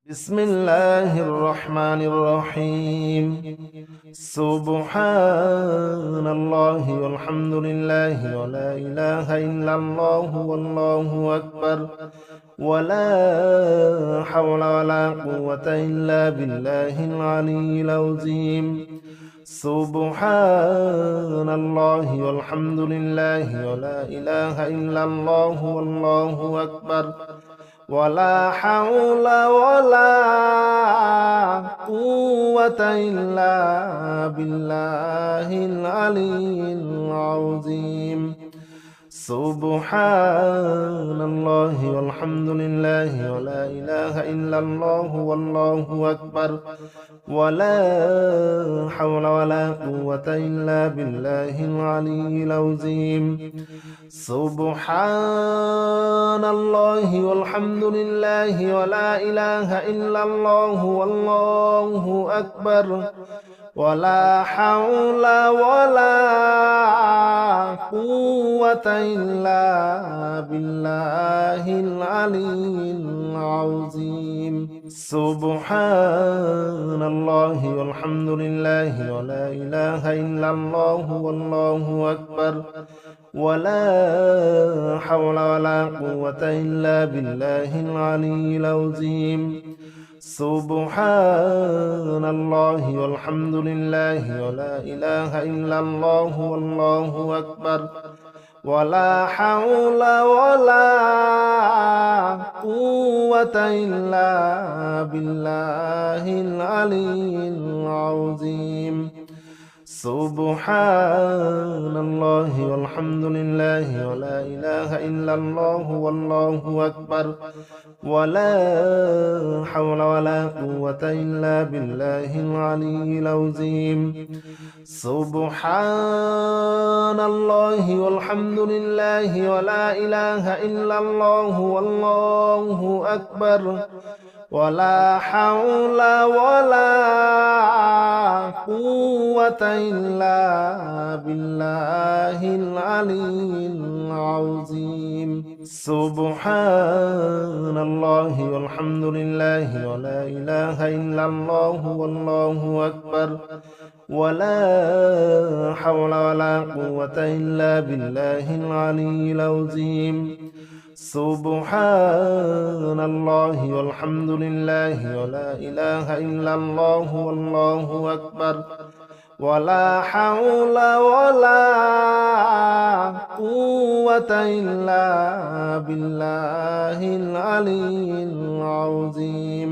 بسم الله الرحمن الرحيم. سبحان الله والحمد لله ولا إله إلا الله والله أكبر ولا حول ولا قوة إلا بالله العلي العظيم. سبحان الله والحمد لله ولا إله إلا الله والله أكبر ولا حول ولا قوة إلا بالله العلي العظيم. سبحان الله والحمد لله ولا إله إلا الله والله أكبر ولا حول ولا قوة إلا بالله العلي العظيم. سبحان الله والحمد لله ولا إله إلا الله والله أكبر ولا حول ولا قوة إلا بالله العلي العظيم. سبحان الله والحمد لله ولا إله إلا الله والله أكبر ولا حول ولا قوة إلا بالله العلي العظيم. سبحان الله والحمد لله ولا إله إلا الله والله أكبر ولا حول ولا قوة إلا بالله العلي العظيم. سبحان الله والحمد لله ولا إله إلا الله والله أكبر ولا حول ولا قوة إلا بالله العلي العظيم. سبحان الله والحمد لله ولا إله إلا الله والله أكبر ولا حول ولا قوة إلا بالله العلي العظيم. سبحان الله والحمد لله ولا إله إلا الله والله أكبر ولا حول ولا قوة إلا بالله العلي العظيم. سبحان الله والحمد لله ولا إله إلا الله والله أكبر ولا حول ولا قوة إلا بالله العلي العظيم.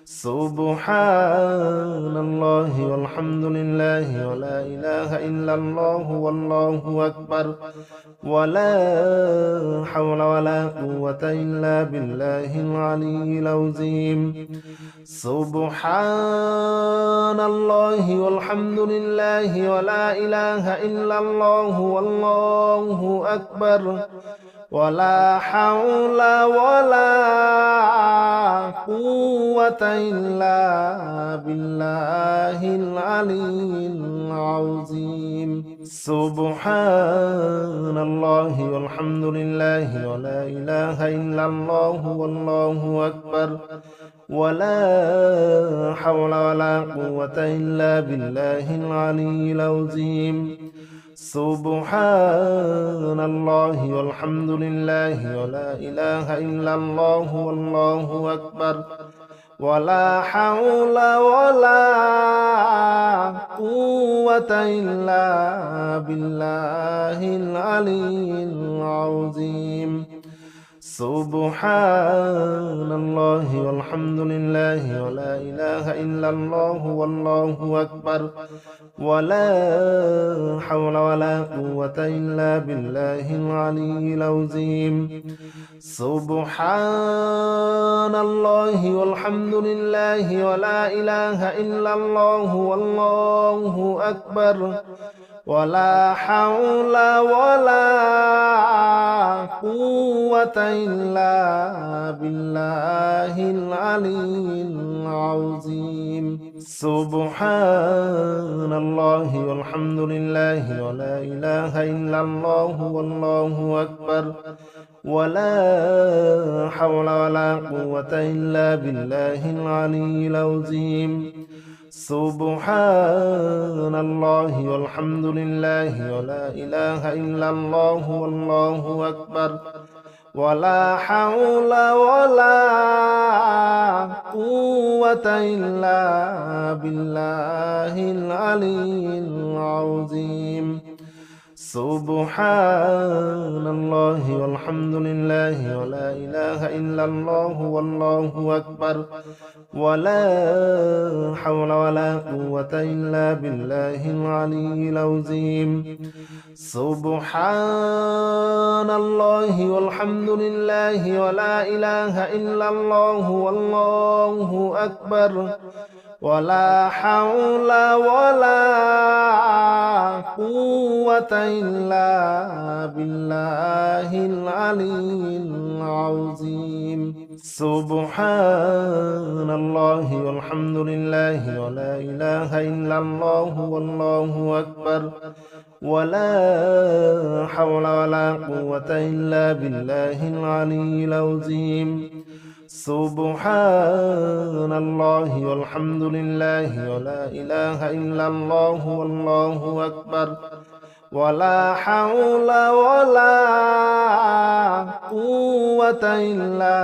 سبحان الله والحمد لله ولا إله إلا الله والله أكبر ولا حول ولا قوة إلا بالله العلي العظيم. سبحان الله والحمد لله ولا إله إلا الله والله أكبر ولا حول ولا قوة إلا بالله العلي العظيم. سبحان الله والحمد لله ولا إله إلا الله والله أكبر ولا حول ولا قوة إلا بالله العلي العظيم. سبحان الله والحمد لله ولا إله إلا الله والله أكبر ولا حول ولا قوة إلا بالله العلي العظيم. سبحان الله والحمد لله ولا إله إلا الله والله أكبر ولا حول ولا قوة إلا بالله العلي العظيم. سبحان الله والحمد لله ولا إله إلا الله والله أكبر ولا حول ولا قوة إلا بالله العلي العظيم سبحان الله والحمد لله ولا إله إلا الله والله أكبر ولا حول ولا قوة إلا بالله العلي العظيم سبحان الله والحمد لله ولا إله إلا الله والله أكبر ولا حول ولا قوة إلا بالله العلي العظيم سبحان الله والحمد لله ولا إله إلا الله والله أكبر ولا حول ولا قوة إلا بالله العلي العظيم سبحان الله والحمد لله ولا إله إلا الله والله أكبر ولا حول ولا قوة إلا بالله العلي العظيم سبحان الله والحمد لله ولا إله إلا الله والله أكبر ولا حول ولا قوة إلا بالله العلي العظيم سبحان الله والحمد لله ولا إله إلا الله والله أكبر ولا حول ولا قوة إلا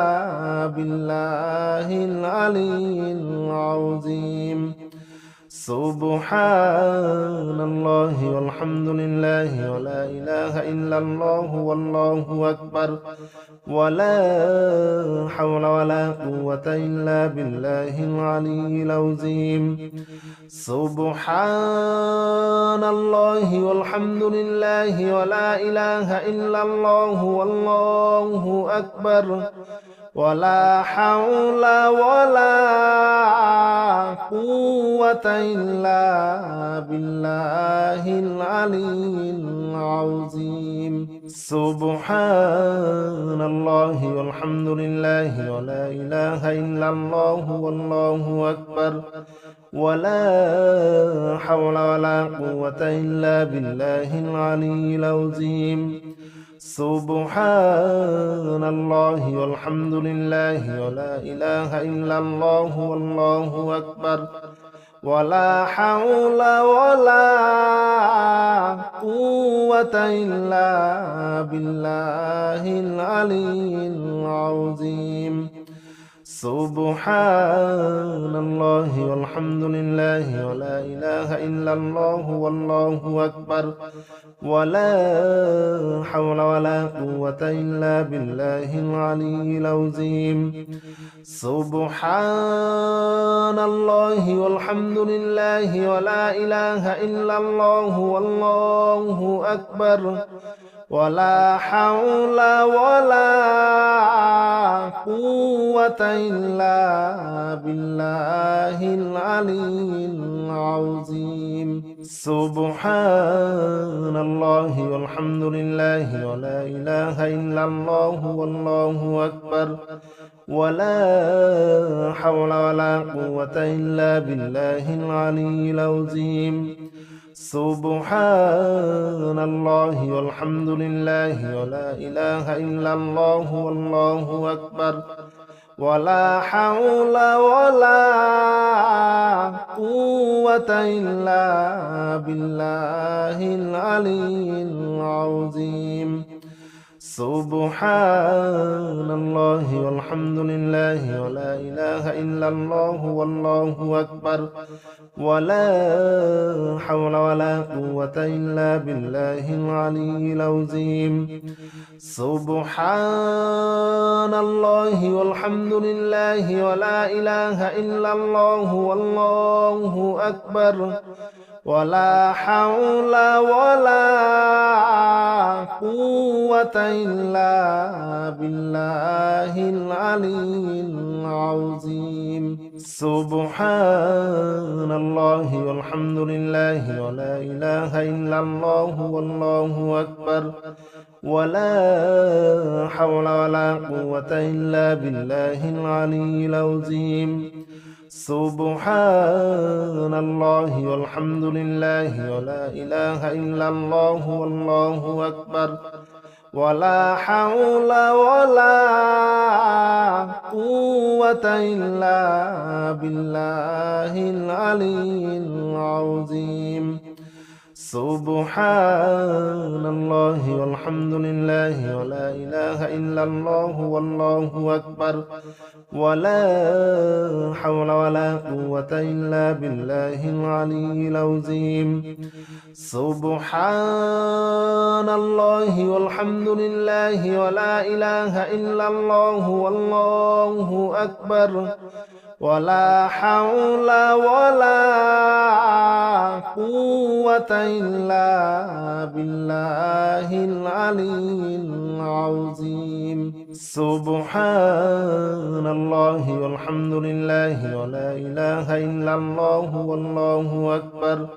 بالله العلي العظيم سبحان الله والحمد لله ولا إله إلا الله والله أكبر ولا حول ولا قوة إلا بالله العلي العظيم سبحان الله والحمد لله ولا إله إلا الله والله أكبر ولا حول ولا قوة إلا بالله العلي العظيم سبحان الله والحمد لله ولا إله إلا الله والله أكبر ولا حول ولا قوة إلا بالله العلي العظيم سبحان الله والحمد لله ولا إله إلا الله والله أكبر ولا حول ولا قوة إلا بالله العلي العظيم سبحان الله والحمد لله ولا إله إلا الله والله أكبر ولا حول ولا قوة إلا بالله العلي العظيم سبحان الله والحمد لله ولا إله إلا الله والله أكبر ولا حول ولا قوة إلا بالله العلي العظيم سبحان الله والحمد لله ولا إله إلا الله والله أكبر ولا حول ولا قوة إلا بالله العلي العظيم سبحان الله والحمد لله ولا إله إلا الله والله أكبر ولا حول ولا قوة إلا بالله العلي العظيم سبحان الله والحمد لله ولا إله إلا الله والله أكبر ولا حول ولا قوة إلا بالله العلي العظيم سبحان الله والحمد لله ولا إله إلا الله والله أكبر ولا حول ولا قوة إلا بالله العلي العظيم سبحان الله والحمد لله ولا إله إلا الله والله أكبر ولا حول ولا قوة إلا بالله العلي العظيم سبحان الله والحمد لله ولا إله إلا الله والله أكبر ولا حول ولا قوة إلا بالله العلي العظيم سبحان الله والحمد لله ولا إله إلا الله والله أكبر ولا حول ولا قوة إلا بالله العلي العظيم سبحان الله والحمد لله ولا إله إلا الله والله أكبر ولا حول ولا قوة إلا بالله العلي العظيم سبحان الله والحمد لله ولا إله إلا الله والله أكبر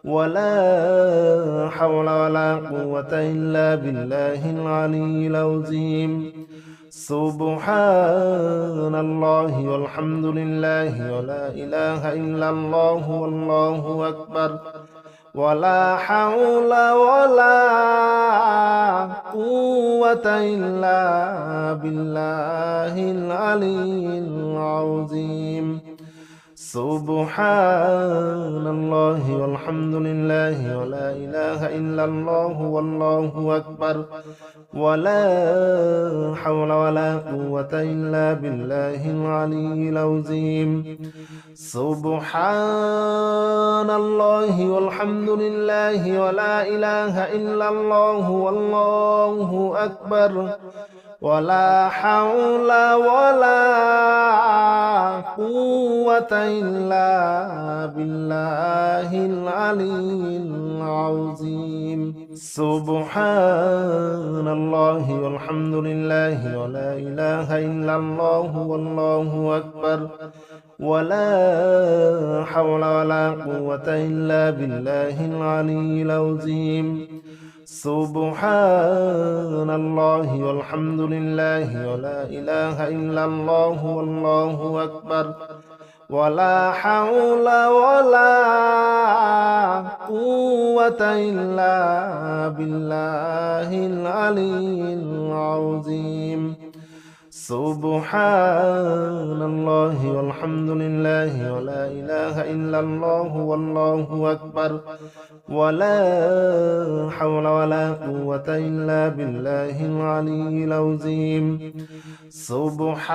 ولا حول ولا قوة إلا بالله العلي العظيم سبحان الله والحمد لله ولا إله إلا الله والله أكبر ولا حول ولا قوة إلا بالله العلي العظيم سبحان الله والحمد لله ولا إله إلا الله والله أكبر ولا حول ولا قوة إلا بالله العلي العظيم سبحان الله والحمد لله ولا إله إلا الله والله أكبر ولا حول ولا قوة إلا بالله العلي العظيم سبحان الله والحمد لله ولا إله إلا الله والله أكبر ولا حول ولا قوة إلا بالله العلي العظيم سبحان الله والحمد لله ولا إله إلا الله والله أكبر ولا حول ولا قوة إلا بالله العلي العظيم سبحان الله والحمد لله ولا إله إلا الله والله أكبر ولا حول ولا قوة إلا بالله العلي العظيم سبحان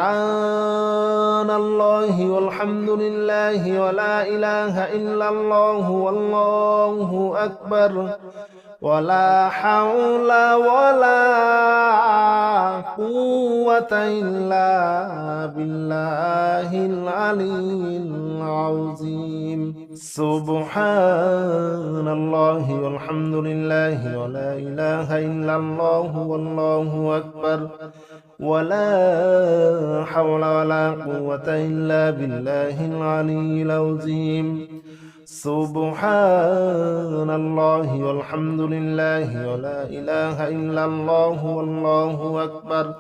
الله والحمد لله ولا إله إلا الله والله أكبر ولا حول ولا قوة إلا بالله العلي العظيم سبحان الله والحمد لله ولا إله إلا الله والله أكبر ولا حول ولا قوة إلا بالله العلي العظيم سبحان الله والحمد لله ولا إله إلا الله والله أكبر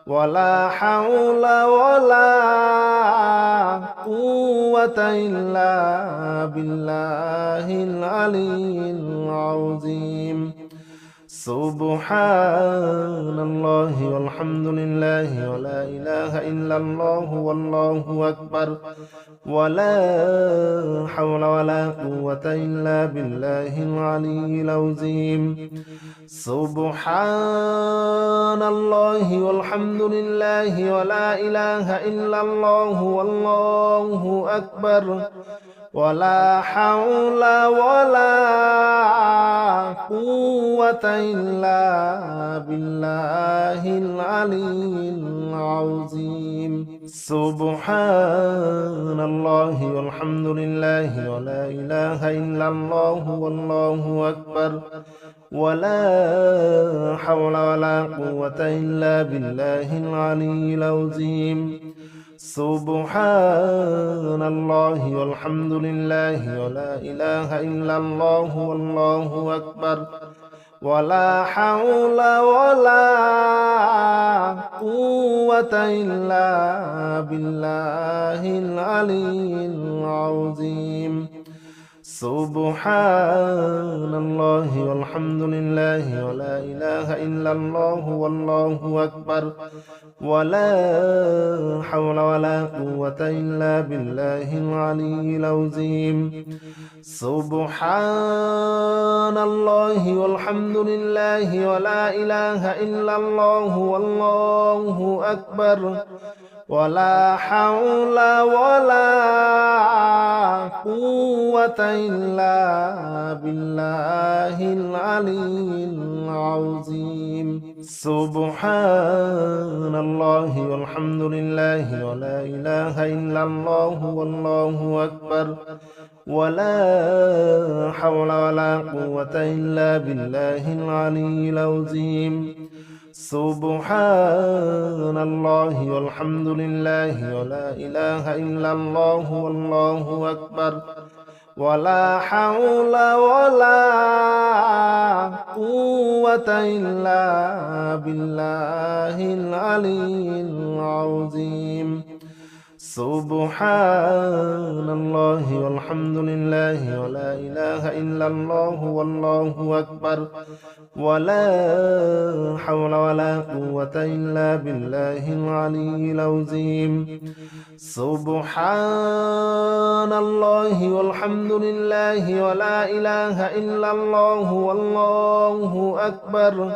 ولا حول ولا قوة إلا بالله العلي العظيم سبحان الله والحمد لله ولا إله إلا الله والله أكبر ولا حول ولا قوة إلا بالله العلي العظيم سبحان الله والحمد لله ولا إله إلا الله والله أكبر ولا حول ولا قوة إلا بالله العلي العظيم سبحان الله والحمد لله ولا إله إلا الله والله أكبر ولا حول ولا قوة إلا بالله العلي العظيم سبحان الله والحمد لله ولا إله إلا الله والله أكبر ولا حول ولا قوة إلا بالله العلي العظيم سبحان الله والحمد لله ولا إله إلا الله والله أكبر ولا حول ولا قوة إلا بالله العلي العظيم سبحان الله والحمد لله ولا إله إلا الله والله أكبر ولا حول ولا قوة إلا بالله العلي العظيم سبحان الله والحمد لله ولا إله إلا الله والله أكبر ولا حول ولا قوة إلا بالله العلي العظيم سبحان الله والحمد لله ولا إله إلا الله والله أكبر ولا حول ولا قوة إلا بالله العلي العظيم سبحان الله والحمد لله ولا إله إلا الله والله أكبر ولا حول ولا قوة إلا بالله العلي العظيم سبحان الله والحمد لله ولا إله إلا الله والله أكبر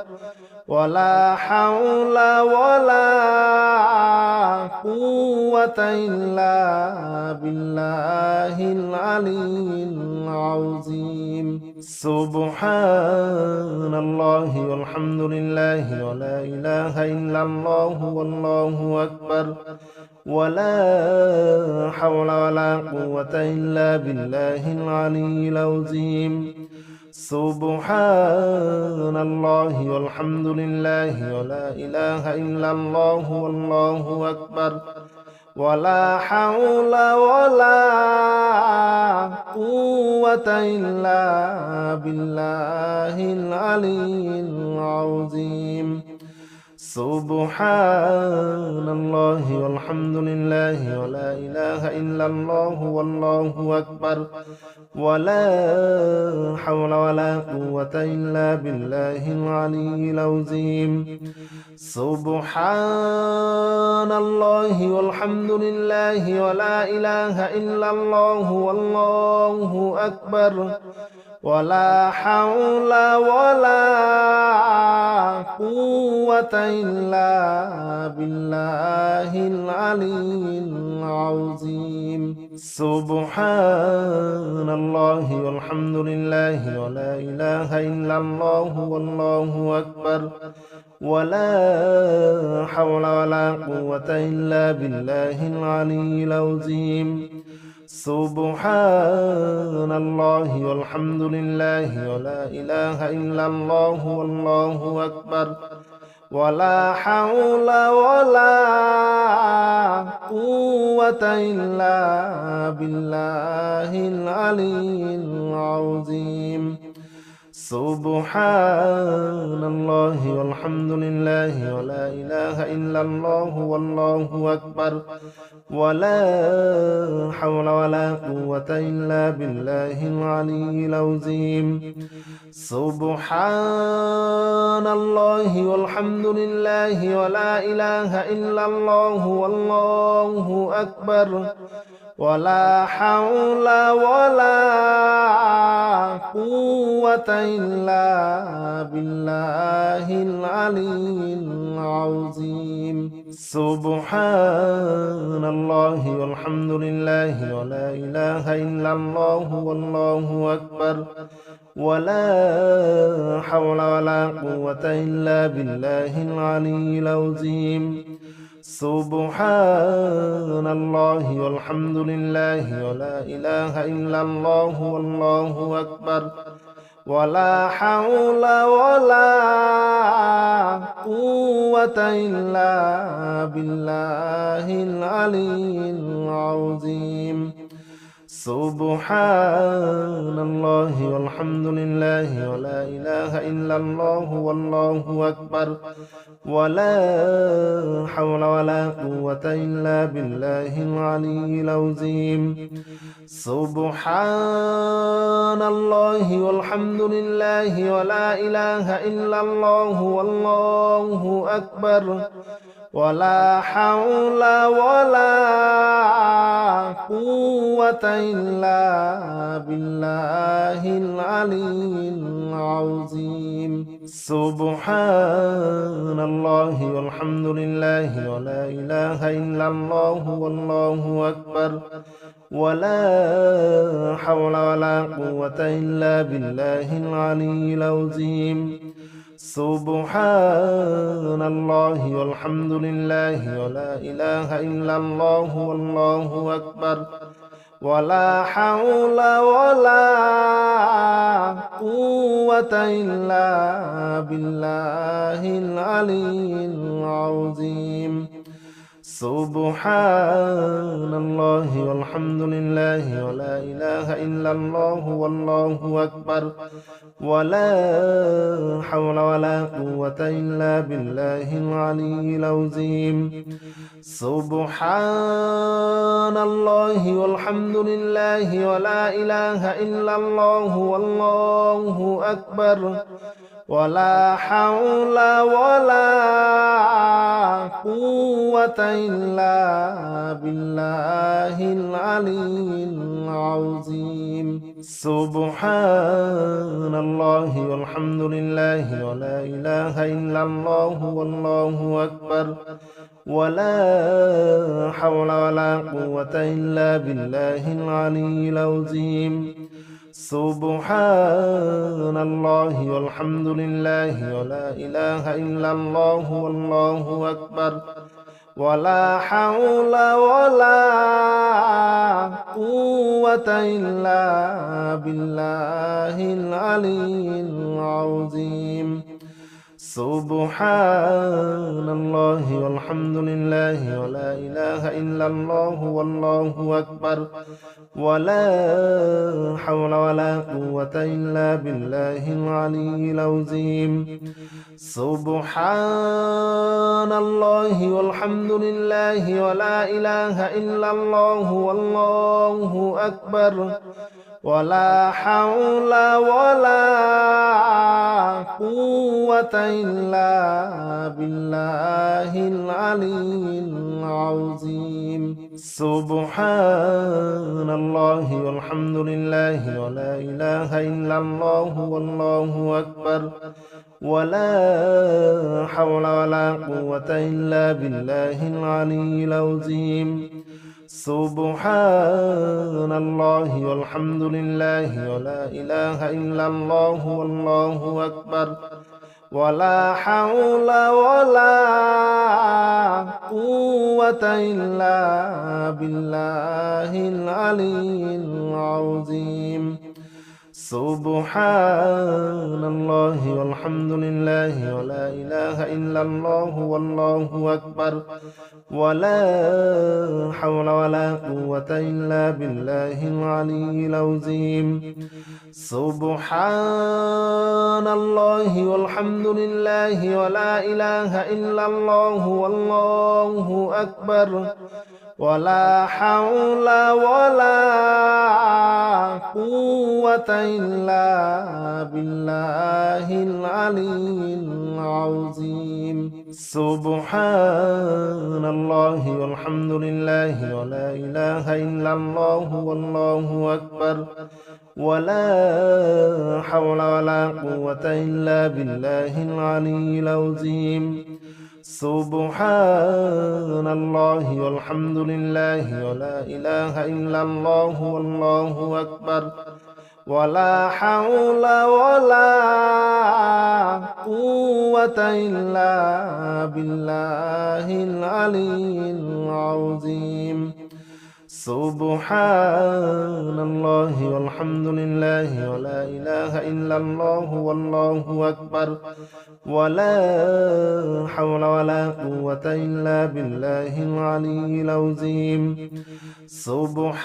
ولا حول ولا قوة إلا بالله العلي العظيم سبحان الله والحمد لله ولا إله إلا الله والله أكبر ولا حول ولا قوة إلا بالله العلي العظيم سبحان الله والحمد لله ولا إله إلا الله والله أكبر ولا حول ولا قوة إلا بالله العلي العظيم سبحان الله والحمد لله ولا إله إلا الله والله أكبر ولا حول ولا قوة إلا بالله العلي العظيم سبحان الله والحمد لله ولا إله إلا الله والله أكبر ولا حول ولا قوة إلا بالله العلي العظيم سبحان الله والحمد لله ولا إله إلا الله والله أكبر ولا حول ولا قوة إلا بالله العلي العظيم سبحان الله والحمد لله ولا إله إلا الله والله أكبر ولا حول ولا قوة إلا بالله العلي العظيم سبحان الله والحمد لله ولا إله إلا الله والله أكبر ولا حول ولا قوة إلا بالله العلي العظيم سبحان الله والحمد لله ولا إله إلا الله والله أكبر ولا حول ولا قوة إلا بالله العلي العظيم سبحان الله والحمد لله ولا إله إلا الله والله أكبر ولا حول ولا قوة إلا بالله العلي العظيم سبحان الله والحمد لله ولا إله إلا الله والله أكبر ولا حول ولا قوة إلا بالله العلي العظيم سبحان الله والحمد لله ولا إله إلا الله والله أكبر ولا حول ولا قوة إلا بالله العلي العظيم سبحان الله والحمد لله ولا إله إلا الله والله أكبر ولا حول ولا قوة إلا بالله العلي العظيم سبحان الله والحمد لله ولا إله إلا الله والله أكبر ولا حول ولا قوة إلا بالله العلي العظيم سبحان الله والحمد لله ولا إله إلا الله والله أكبر ولا حول ولا قوة إلا بالله العلي العظيم سبحان الله والحمد لله ولا إله إلا الله والله أكبر ولا حول ولا قوة إلا بالله العلي العظيم سبحان الله والحمد لله ولا إله إلا الله والله أكبر ولا حول ولا قوة إلا بالله العلي العظيم سبحان الله والحمد لله ولا إله إلا الله والله أكبر ولا حول ولا قوة إلا بالله العلي العظيم سبحان الله والحمد لله ولا إله إلا الله والله أكبر ولا حول ولا قوة إلا بالله العلي العظيم سبحان الله والحمد لله ولا إله إلا الله والله أكبر ولا حول ولا قوة إلا بالله العلي العظيم سبحان الله والحمد لله ولا إله إلا الله والله أكبر ولا حول ولا قوة إلا بالله العلي العظيم سبحان الله والحمد لله ولا إله إلا الله والله أكبر ولا حول ولا قوة إلا بالله العلي العظيم سبحان الله والحمد لله ولا إله إلا الله والله أكبر ولا حول ولا قوة إلا بالله العلي العظيم سبحان الله والحمد لله ولا إله إلا الله والله أكبر ولا حول ولا قوة إلا بالله العلي العظيم سبحان الله والحمد لله ولا إله إلا الله والله أكبر ولا حول ولا قوة إلا بالله العلي العظيم سبحان الله والحمد لله ولا إله إلا الله والله أكبر ولا حول ولا قوة إلا بالله العلي العظيم سبحان الله والحمد لله ولا إله إلا الله والله أكبر ولا حول ولا قوة إلا بالله العلي العظيم سبحان الله والحمد لله ولا إله إلا الله والله أكبر ولا حول ولا قوة إلا بالله العلي العظيم سبحان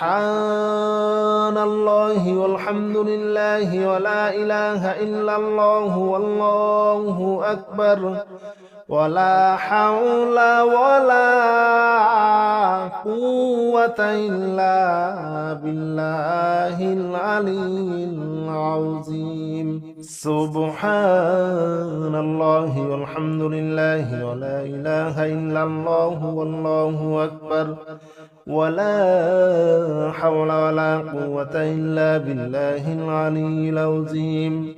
الله والحمد لله ولا إله إلا الله والله أكبر ولا حول ولا قوة إلا بالله العلي العظيم سبحان الله والحمد لله ولا إله إلا الله والله أكبر ولا حول ولا قوة إلا بالله العلي العظيم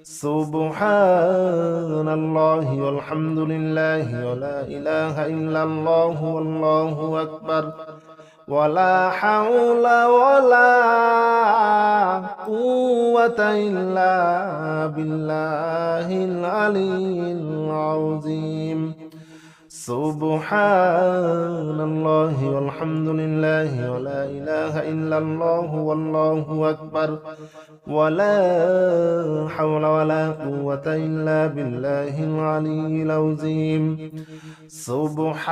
سبحان الله والحمد لله ولا إله إلا الله والله أكبر ولا حول ولا قوة إلا بالله العلي العظيم سبحان الله والحمد لله ولا إله إلا الله والله أكبر ولا حول ولا قوة إلا بالله العلي العظيم سبحان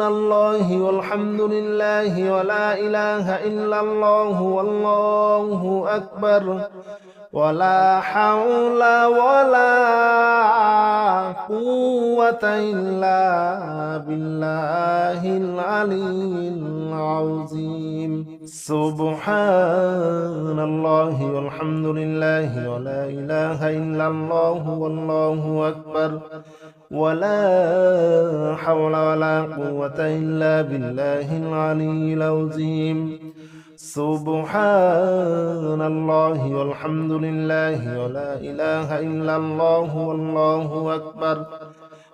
الله والحمد لله ولا إله إلا الله والله أكبر ولا حول ولا قوة إلا بالله العلي العظيم سبحان الله والحمد لله ولا إله إلا الله والله أكبر ولا حول ولا قوة إلا بالله العلي العظيم سبحان الله والحمد لله ولا إله إلا الله والله أكبر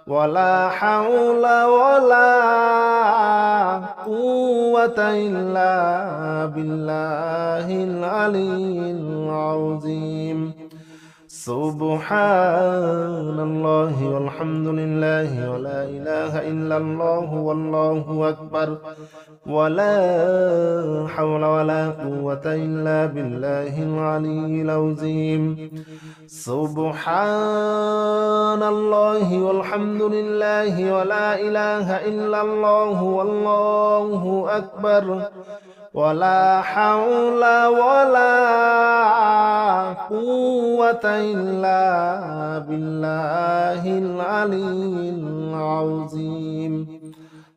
ولا حول ولا قوة إلا بالله العلي العظيم سبحان الله والحمد لله ولا إله إلا الله والله أكبر ولا حول ولا قوة إلا بالله العلي العظيم سبحان الله والحمد لله ولا إله إلا الله والله أكبر ولا حول ولا قوة إلا بالله العلي العظيم